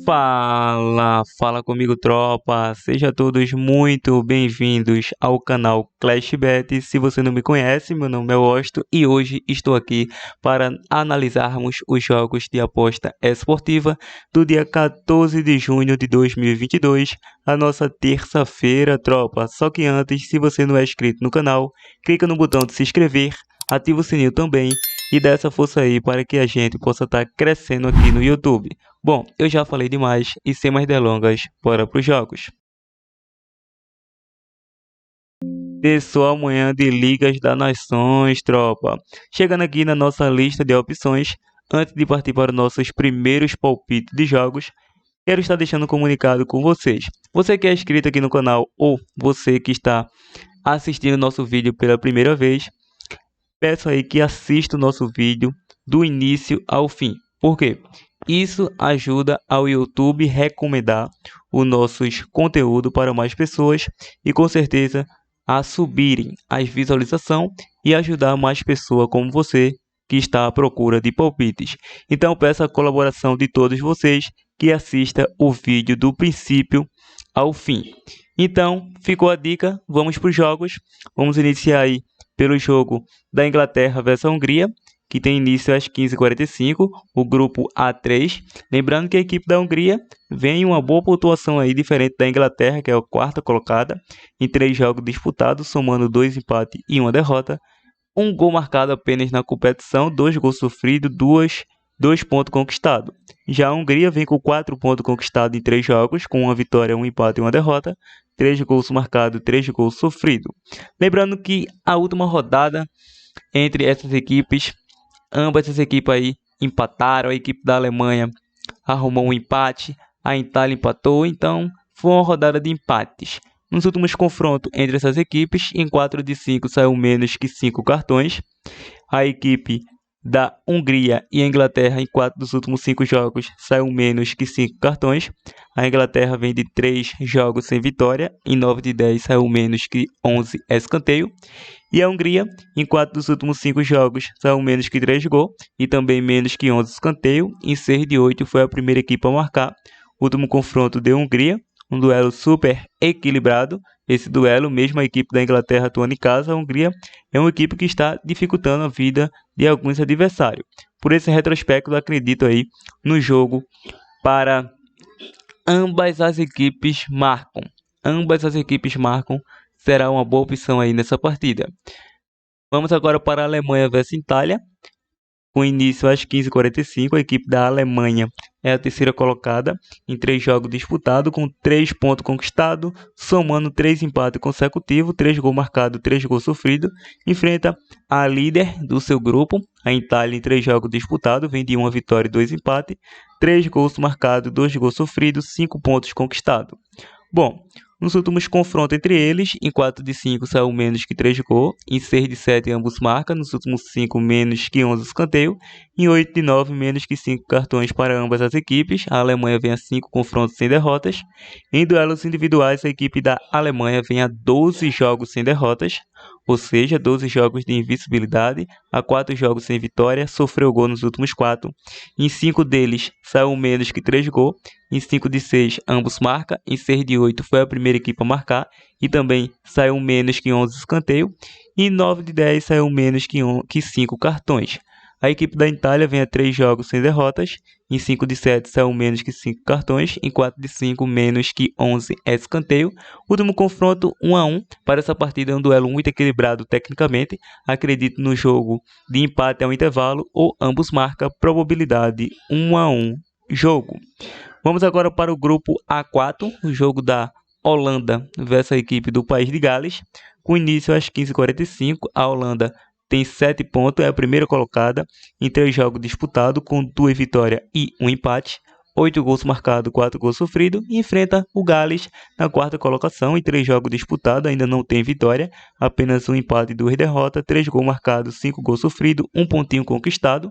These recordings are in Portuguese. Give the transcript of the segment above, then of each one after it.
Fala comigo, tropa. Sejam todos muito bem-vindos ao canal ClashBet. Se você não me conhece, meu nome é Osto e hoje estou aqui para analisarmos os jogos de aposta esportiva do dia 14 de junho de 2022, a nossa terça-feira, tropa. Só que antes, se você não é inscrito no canal, clica no botão de se inscrever, ativa o sininho também e dá essa força aí para que a gente possa estar crescendo aqui no YouTube. Bom, eu já falei demais e sem mais delongas, bora para os jogos. Começou amanhã de Ligas das Nações, tropa. Chegando aqui na nossa lista de opções, antes de partir para os nossos primeiros palpites de jogos, quero estar deixando um comunicado com vocês. Você que é inscrito aqui no canal ou você que está assistindo nosso vídeo pela primeira vez, peço aí que assista o nosso vídeo do início ao fim. Por quê? Isso ajuda ao YouTube recomendar o nosso conteúdo para mais pessoas e com certeza a subirem as visualizações e ajudar mais pessoas como você que está à procura de palpites. Então peço a colaboração de todos vocês que assista o vídeo do princípio ao fim. Então ficou a dica, vamos para os jogos. Vamos iniciar aí pelo jogo da Inglaterra versus a Hungria, que tem início às 15h45, o grupo A3. Lembrando que a equipe da Hungria vem em uma boa pontuação aí, diferente da Inglaterra, que é a quarta colocada, em 3 jogos disputados, somando 2 empates e 1 derrota. Um gol marcado apenas na competição, 2 gols sofridos, 2 pontos conquistados. Já a Hungria vem com 4 pontos conquistados em 3 jogos, com 1 vitória, 1 empate e 1 derrota, 3 gols marcados, 3 gols sofridos. Lembrando que a última rodada entre essas equipes, ambas essas equipes aí empataram. A equipe da Alemanha arrumou um empate, a Itália empatou, então foi uma rodada de empates. Nos últimos confrontos entre essas equipes, em 4 de 5 saiu menos que 5 cartões. A equipe da Hungria e a Inglaterra, em 4 dos últimos 5 jogos, saiu menos que 5 cartões. A Inglaterra vem de 3 jogos sem vitória, em 9 de 10 saiu menos que 11 escanteio. E a Hungria, em 4 dos últimos 5 jogos, saiu menos que 3 gols e também menos que 11 escanteio. Em 6 de 8 foi a primeira equipe a marcar. O último confronto de Hungria, um duelo super equilibrado. Esse duelo, mesmo a equipe da Inglaterra atuando em casa, a Hungria é uma equipe que está dificultando a vida de alguns adversários. Por esse retrospecto, acredito aí no jogo para ambas as equipes marcam. Ambas as equipes marcam, será uma boa opção aí nessa partida. Vamos agora para a Alemanha versus Itália. Com início às 15h45, a equipe da Alemanha é a terceira colocada em 3 jogos disputados, com 3 pontos conquistados, somando 3 empates consecutivos, 3 gols marcados, 3 gols sofridos. Enfrenta a líder do seu grupo, a Itália, em 3 jogos disputados, vem de 1 vitória e 2 empates, 3 gols marcados, 2 gols sofridos, 5 pontos conquistados. Bom, nos últimos confrontos entre eles, em 4 de 5 saiu menos que 3 gols, em 6 de 7 ambos marcam, nos últimos 5 menos que 11 escanteio, em 8 de 9 menos que 5 cartões para ambas as equipes. A Alemanha vem a 5 confrontos sem derrotas. Em duelos individuais, a equipe da Alemanha vem a 12 jogos sem derrotas, ou seja, 12 jogos de invencibilidade, a 4 jogos sem vitória, sofreu gol nos últimos 4. Em 5 deles saiu menos que 3 gols, em 5 de 6 ambos marcam, em 6 de 8 foi a primeira equipe a marcar e também saiu menos que 11 escanteio, e em 9 de 10 saiu menos que 5 cartões. A equipe da Itália vem a 3 jogos sem derrotas, em 5 de 7 saiu menos que 5 cartões, em 4 de 5 menos que 11 escanteio. Último confronto 1-1, para essa partida é um duelo muito equilibrado tecnicamente, acredito no jogo de empate ao intervalo ou ambos marcam, probabilidade 1-1 jogo. Vamos agora para o grupo A4, o jogo da Holanda versus a equipe do País de Gales. Com início às 15h45, a Holanda tem 7 pontos, é a primeira colocada em 3 jogos disputados, com 2 vitórias e 1 empate, 8 gols marcados, 4 gols sofridos, e enfrenta o Gales na quarta colocação em 3 jogos disputados, ainda não tem vitória, apenas 1 empate e 2 derrotas, 3 gols marcados, 5 gols sofridos, 1 pontinho conquistado.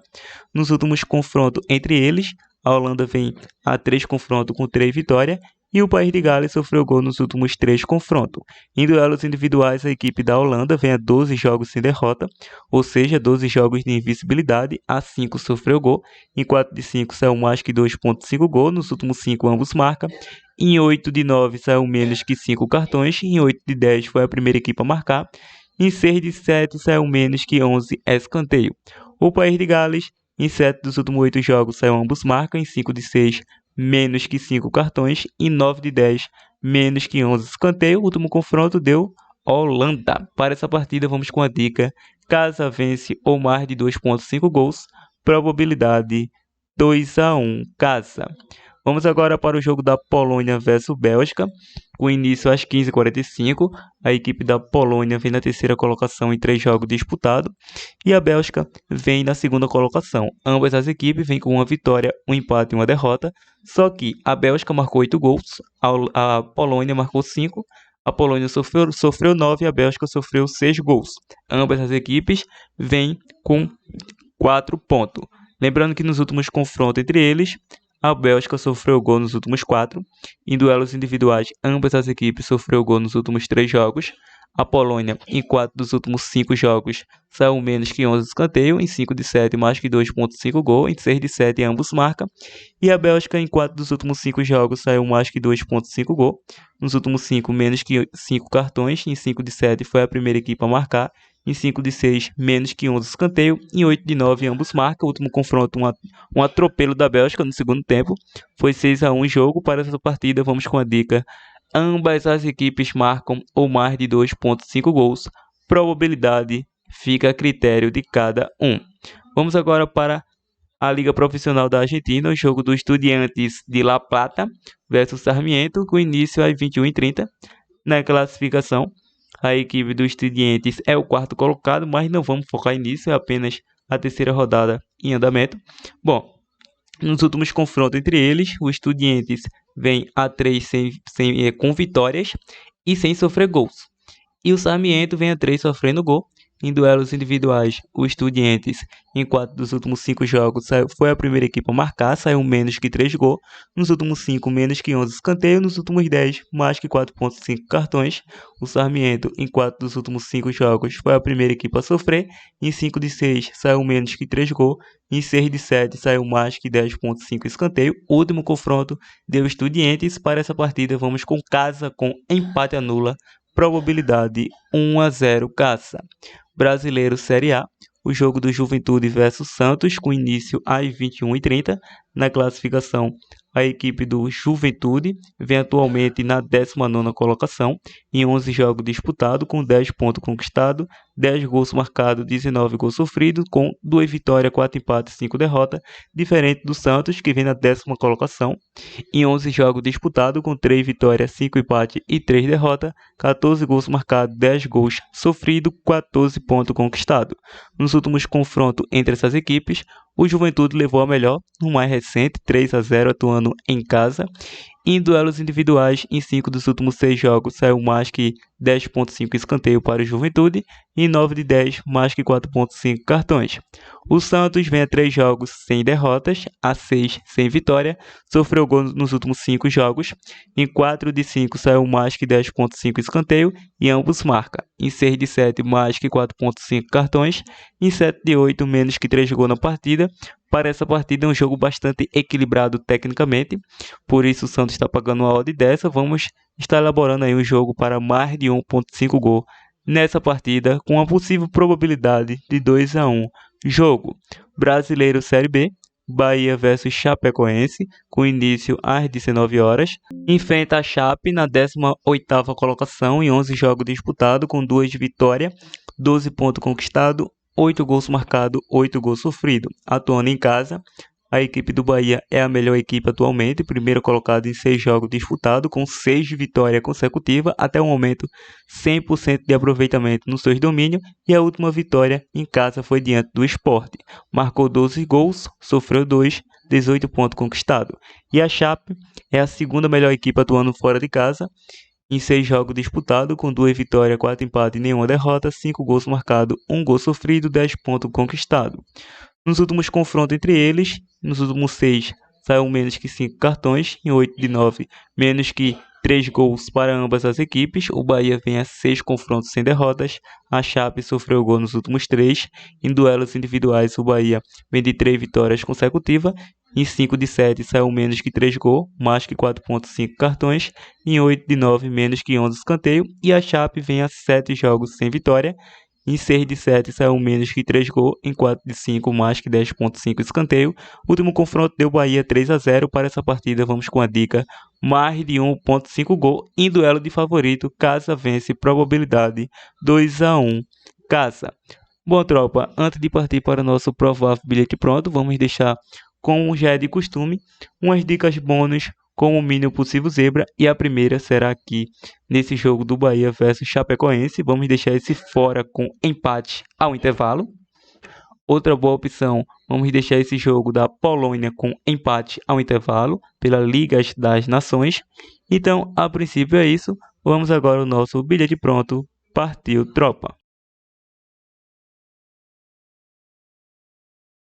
Nos últimos confrontos entre eles, a Holanda vem a 3 confrontos com 3 vitórias e o País de Gales sofreu gol nos últimos 3 confrontos. Em duelos individuais, a equipe da Holanda vem a 12 jogos sem derrota, ou seja, 12 jogos de invencibilidade, a 5 sofreu gol, em 4 de 5 saiu mais que 2.5 gols, nos últimos 5 ambos marcam, em 8 de 9 saiu menos que 5 cartões, em 8 de 10 foi a primeira equipe a marcar, em 6 de 7 saiu menos que 11 escanteio. O País de Gales, em 7 dos últimos 8 jogos saiu ambos marcam, em 5 de 6 menos que 5 cartões, em 9 de 10 menos que 11 escanteio. O último confronto deu Holanda. Para essa partida vamos com a dica: casa vence ou mais de 2.5 gols, probabilidade 2-1 casa. Vamos agora para o jogo da Polônia versus Bélgica, com início às 15h45. A equipe da Polônia vem na terceira colocação em 3 jogos disputados e a Bélgica vem na segunda colocação. Ambas as equipes vêm com uma vitória, um empate e uma derrota, só que a Bélgica marcou 8 gols, a Polônia marcou 5, a Polônia sofreu 9 e a Bélgica sofreu 6 gols. Ambas as equipes vêm com 4 pontos. Lembrando que nos últimos confrontos entre eles, a Bélgica sofreu gol nos últimos 4. Em duelos individuais, ambas as equipes sofreu gol nos últimos 3 jogos. A Polônia, em 4 dos últimos 5 jogos, saiu menos que 11 escanteio. Em 5 de 7, mais que 2.5 gol. Em 6 de 7, ambos marcam. E a Bélgica, em 4 dos últimos 5 jogos, saiu mais que 2.5 gol. Nos últimos 5, menos que 5 cartões. Em 5 de 7, foi a primeira equipe a marcar. Em 5 de 6, menos que 11 escanteio. Em 8 de 9, ambos marcam. O último confronto, um atropelo da Bélgica no segundo tempo. Foi 6-1 o jogo. Para essa partida, vamos com a dica: ambas as equipes marcam ou mais de 2.5 gols. Probabilidade fica a critério de cada um. Vamos agora para a Liga Profissional da Argentina, o jogo do Estudiantes de La Plata versus Sarmiento, com início às 21h30. Na classificação, a equipe dos Estudiantes é o quarto colocado, mas não vamos focar nisso, é apenas a terceira rodada em andamento. Bom, nos últimos confrontos entre eles, o Estudiantes vem a 3 com vitórias e sem sofrer gols. E o Sarmiento vem a 3 sofrendo gol. Em duelos individuais, o Estudiantes, em 4 dos últimos 5 jogos, foi a primeira equipe a marcar, saiu menos que 3 gols. Nos últimos 5, menos que 11 escanteios. Nos últimos 10, mais que 4.5 cartões. O Sarmiento, em 4 dos últimos 5 jogos, foi a primeira equipe a sofrer. Em 5 de 6, saiu menos que 3 gols. Em 6 de 7, saiu mais que 10.5 escanteio. O último confronto deu Estudiantes. Para essa partida, vamos com casa com empate anula. Probabilidade 1-0 casa. Brasileiro Série A, o jogo do Juventude versus Santos, com início às 21h30. Na classificação, a equipe do Juventude vem atualmente na 19ª colocação, em 11 jogos disputados, com 10 pontos conquistados, 10 gols marcados, 19 gols sofridos, com 2 vitórias, 4 empates e 5 derrotas, diferente do Santos, que vem na 10ª colocação, em 11 jogos disputados, com 3 vitórias, 5 empates e 3 derrotas, 14 gols marcados, 10 gols sofridos, 14 pontos conquistados. Nos últimos confrontos entre essas equipes, o Juventude levou a melhor, no mais recente, 3-0, atuando em casa. Em duelos individuais, em 5 dos últimos 6 jogos, saiu mais que 10.5 escanteio para o Juventude e em 9 de 10, mais que 4.5 cartões. O Santos vem a 3 jogos sem derrotas, a 6 sem vitória, sofreu gol nos últimos 5 jogos. Em 4 de 5, saiu mais que 10.5 escanteio e ambos marcam. Em 6 de 7, mais que 4.5 cartões. Em 7 de 8, menos que 3 gols na partida. Para essa partida é um jogo bastante equilibrado tecnicamente, por isso o Santos está pagando uma odd dessa. Vamos estar elaborando aí um jogo para mais de 1.5 gol nessa partida, com uma possível probabilidade de 2-1. Jogo Brasileiro Série B, Bahia versus Chapecoense, com início às 19 horas. Enfrenta a Chape na 18ª colocação em 11 jogos disputados, com 2 vitórias, 12 pontos conquistados, 8 gols marcados, 8 gols sofridos. Atuando em casa, a equipe do Bahia é a melhor equipe atualmente, primeiro colocado em 6 jogos disputados, com 6 vitórias consecutivas, até o momento 100% de aproveitamento nos seus domínios, e a última vitória em casa foi diante do Sport. Marcou 12 gols, sofreu 2, 18 pontos conquistados. E a Chape é a segunda melhor equipe atuando fora de casa, em 6 jogos disputados, com 2 vitórias, 4 empates e nenhuma derrota, 5 gols marcados, 1 gol sofrido, 10 pontos conquistados. Nos últimos confrontos entre eles, nos últimos 6, saiu menos que 5 cartões. Em 8 de 9, menos que 3 gols para ambas as equipes. O Bahia vem a 6 confrontos sem derrotas. A Chape sofreu gol nos últimos 3. Em duelos individuais, o Bahia vem de 3 vitórias consecutivas. Em 5 de 7, saiu menos que 3 gols, mais que 4,5 cartões. Em 8 de 9, menos que 11 escanteio. E a Chape vem a 7 jogos sem vitória. Em 6 de 7, saiu menos que 3 gols. Em 4 de 5, mais que 10,5 escanteio. Último confronto deu Bahia 3-0. Para essa partida, vamos com a dica mais de 1,5 gol. Em duelo de favorito, Casa vence, probabilidade 2-1, Casa. Bom, tropa, antes de partir para o nosso provável bilhete pronto, vamos deixar, como já é de costume, umas dicas bônus com o mínimo possível zebra. E a primeira será aqui nesse jogo do Bahia versus Chapecoense. Vamos deixar esse fora com empate ao intervalo. Outra boa opção, vamos deixar esse jogo da Polônia com empate ao intervalo pela Liga das Nações. Então, a princípio é isso. Vamos agora ao nosso bilhete pronto. Partiu, tropa!